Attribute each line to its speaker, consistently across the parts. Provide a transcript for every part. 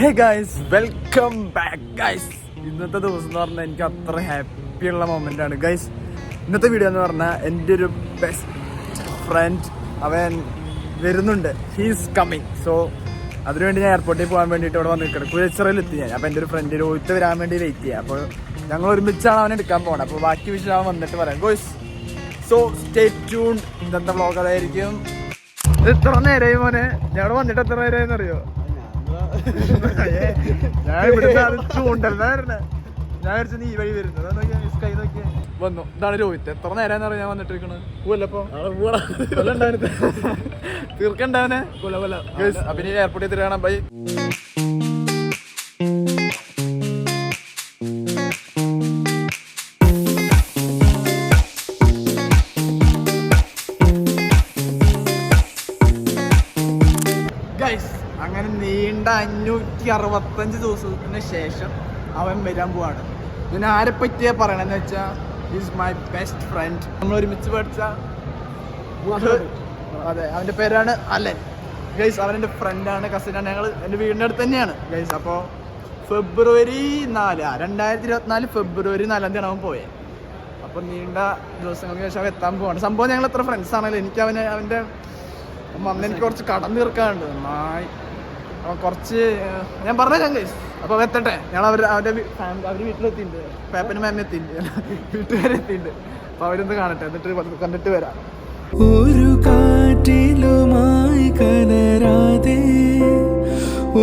Speaker 1: Hey guys, welcome back guys. ഇന്നത്തെ ദിവസം എന്ന് പറഞ്ഞാൽ എനിക്ക് അത്ര ഹാപ്പിയുള്ള മൊമെൻ്റ് ആണ് ഗൈസ്. ഇന്നത്തെ വീഡിയോ എന്ന് പറഞ്ഞാൽ എൻ്റെ ഒരു ബെസ്റ്റ് ഫ്രണ്ട് അവൻ വരുന്നുണ്ട്. He's coming. സോ അതിനുവേണ്ടി ഞാൻ എയർപോർട്ടിൽ പോകാൻ വേണ്ടിയിട്ട് ഇവിടെ വന്ന് നിൽക്കണം. കുഴച്ചിറയിലെത്തി ഞാൻ. അപ്പോൾ എൻ്റെ ഒരു ഫ്രണ്ട് രോഹിത്ത് വരാൻ വേണ്ടി വെയിറ്റ് ചെയ്യാം. അപ്പോൾ ഞങ്ങൾ ഒരുമിച്ചാണ് അവനെ എടുക്കാൻ പോകണം. അപ്പോൾ ബാക്കി വിഷയം അവൻ വന്നിട്ട് പറയാം ഗോയ്സ്. So stay tune. ഇന്നത്തെ വ്ളോഗ് അതായിരിക്കും. എത്ര നേരമായി മോനെ? ഞാൻ ഇവിടെ വന്നിട്ട് എത്ര നേരമായെന്ന് അറിയോ? ഞാൻ ഇവിടുന്ന് ചൂണ്ടല്ലായിരുന്നെ. ഞാൻ വിചാരിച്ചു നീ ഈ വഴി വരുന്നത്. സ്കൈ നോക്കിയ വന്നു. ഇതാണ് രോഹിത്ത്. എത്ര നേരം അറിയാം ഞാൻ വന്നിട്ടിരിക്കണത്. പൂവല്ലപ്പോ തീർക്കണ്ടാവനെ. അപ്പൊ ഇനി എയർപോർട്ടിൽ എത്തിരാണ് ബൈ. അങ്ങനെ നീണ്ട 565 ദിവസത്തിന് ശേഷം അവൻ വരാൻ പോവാണ്. ഞാൻ ആരെ പറ്റിയാ പറയണെന്ന് വെച്ചാൽ ഈസ് മൈ ബെസ്റ്റ് ഫ്രണ്ട്. നമ്മൾ ഒരുമിച്ച് പഠിച്ച, അതെ, അവൻ്റെ പേരാണ് അലൻ ഗൈസ്. അവനെൻ്റെ ഫ്രണ്ടാണ്, കസിനാണ്. ഞങ്ങൾ എൻ്റെ വീടിൻ്റെ അടുത്ത് തന്നെയാണ് ഗൈസ്. അപ്പോൾ ഫെബ്രുവരി 2024 ഫെബ്രുവരി 4 അവൻ പോയത്. അപ്പോൾ നീണ്ട ദിവസങ്ങൾക്ക് ശേഷം അവൻ എത്താൻ പോവാണ്. സംഭവം ഞങ്ങൾ എത്ര ഫ്രണ്ട്സ് ആണല്ലോ. എനിക്ക് അവൻ്റെ എനിക്ക് കുറച്ച് കടം തീർക്കാനുണ്ട് നന്നായി. അപ്പോൾ കുറച്ച് ഞാൻ പറഞ്ഞുതരാം ഗൈസ്. അപ്പോൾ എത്തട്ടെ. ഞങ്ങൾ അവരുടെ വീട്ടിലെത്തിയിട്ടുണ്ട്. പേപ്പനും മാമിനും എത്തിയിട്ടുണ്ട്, വീട്ടുകാരെത്തിയിട്ടുണ്ട്. അപ്പോൾ അവരൊന്ന് കാണട്ടെ, എന്നിട്ട് കണ്ടിട്ട് വരാം.
Speaker 2: ഒരു കാറ്റിലുമായി കലരാതെ,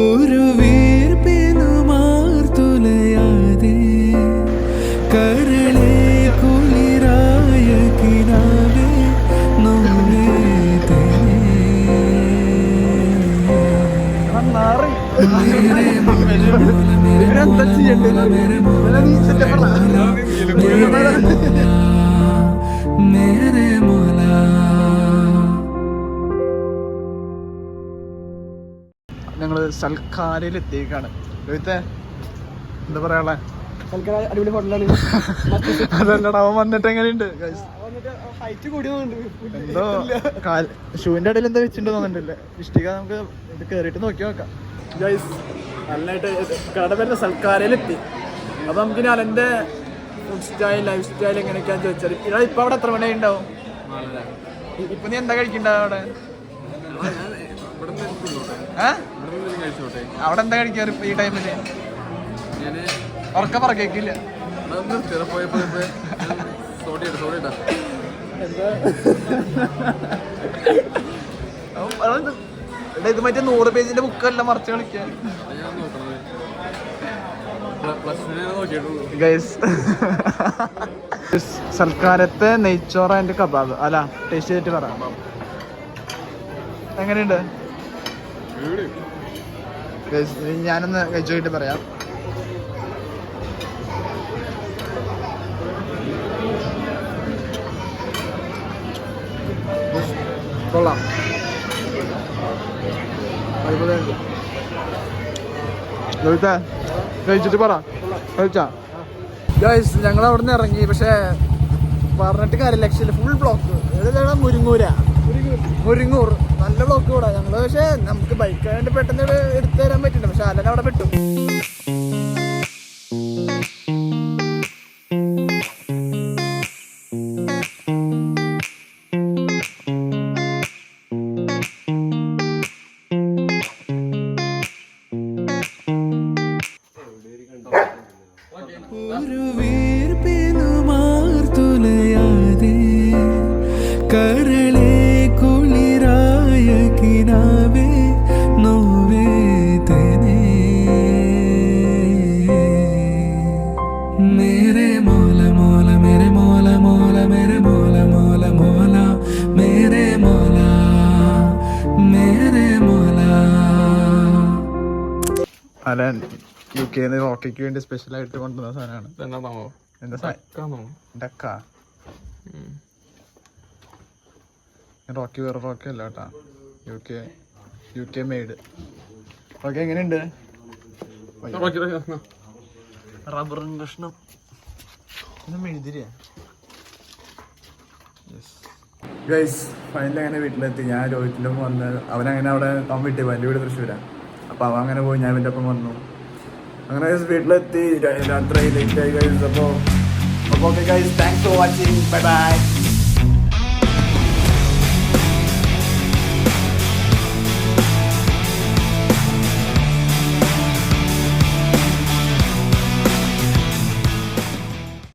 Speaker 2: ഒരു വീർപ്പിനുമാർത്തുലയാതെ, കരളെ കുളിരായ കിനാവേ
Speaker 1: ഞങ്ങള് സൽക്കാരയിൽ എത്തിയേക്കാണ്. രോഹിത്തെ എന്താ പറയാ? അടിപൊളി ഹോട്ടലാണ്. അതല്ലടാ, അവൻ വന്നിട്ട് എങ്ങനെയുണ്ട്? എന്തോ ഷൂവിന്റെ ഇടയിൽ എന്താ വെച്ചിട്ടുണ്ടോ തോന്നുന്നുണ്ടല്ലേ ഇഷ്ടിക. നമുക്ക് ഇത് കേറിയിട്ട് നോക്കി നോക്കാം ഗൈസ്. നല്ലതായിട്ട് കടവരുടെ സൽക്കാരയിലെത്തി. അപ്പൊ നമുക്ക് ഇനി അലന്റെ ഫുഡ് സ്റ്റൈൽ, ലൈഫ് സ്റ്റൈൽ എങ്ങനെയൊക്കെയാന്ന് ചോദിച്ചാൽ, ഇവിടെ ഇപ്പൊ അവിടെ എത്ര മണി ഉണ്ടാവും? ഇപ്പൊ നീ എന്താ കഴിക്കണ്ടാവും അവിടെ? അവിടെ എന്താ കഴിക്കാറ് ഈ ടൈമില്? ഉറക്ക പറക്കേക്കില്ല. ഇത് മറ്റേ 100 പേജിന്റെ ബുക്കല്ല, മറിച്ച് കളിക്കാൻ ഗൈസ്. സൽക്കാരത്തെ നെയ്ച്ചോറ ആൻഡ് കബാബ് അല്ല, ടേസ്റ്റ് ചെയ്തിട്ട് പറയാം എങ്ങനെയുണ്ട്. ഞാനൊന്ന് കഴിച്ചു നോക്കിയിട്ട് പറയാം. കൊള്ളാം. കഴിച്ചിട്ട് പറ. കഴിച്ചാ ഗൈസ്? ഞങ്ങൾ അവിടെ നിന്ന് ഇറങ്ങി. പക്ഷെ പറഞ്ഞിട്ട് കാര്യമില്ല, ലക്ഷ്യമില്ല. Full block. മുരിങ്ങൂർ നല്ല ബ്ലോക്ക് കൂടാ ഞങ്ങള്. പക്ഷെ നമുക്ക് ബൈക്ക് ആയതുകൊണ്ട് പെട്ടെന്ന് എടുത്തു തരാൻ പറ്റില്ല. പക്ഷെ അലൻ അവിടെ പെട്ടു.
Speaker 2: ഒരു വീർപ്പിനുമാർത്തുലയാതെ, കരളെ കുളിരായ കിനാവേ നോവേതനെ, മേരെ മോല മോല മേരെ മോല മോല മേരെ മോല മോല മോല മേരെ മോല മേരെ മോല.
Speaker 1: അലൻ UK-ന്ന് റോക്കിക്ക് വേണ്ടി സ്പെഷ്യൽ ആയിട്ട് കൊണ്ടുവന്ന സാധനമാണ്. എന്താ ഡക്ക? റോക്കി വേറെ റോക്കി അല്ല കേട്ടാ, UK മെയ്ഡ്. ഓക്കെ, എങ്ങനെയുണ്ട്? റബ്ബറും കഷ്ണം ഒന്നും എഴുതിരിയ. ഗൈസ്, ഫൈനലി അങ്ങനെ വീട്ടിലെത്തി. ഞാൻ രോഹിത്തിൻ്റെ വന്ന് അവനങ്ങനെ അവിടെ താൻ വീട്ടിൽ വലിയ വീട് തൃശ്ശൂരാണ്. അപ്പോൾ അവൻ അങ്ങനെ പോയി, ഞാൻ എൻ്റെ ഒപ്പം വന്നു. അങ്ങനെ ഗൈസ് വീട്ടിലെത്തി, രാത്രി ലേറ്റ് ആയി ഗൈസ്. അപ്പോൾ okay guys, thanks for watching, bye bye.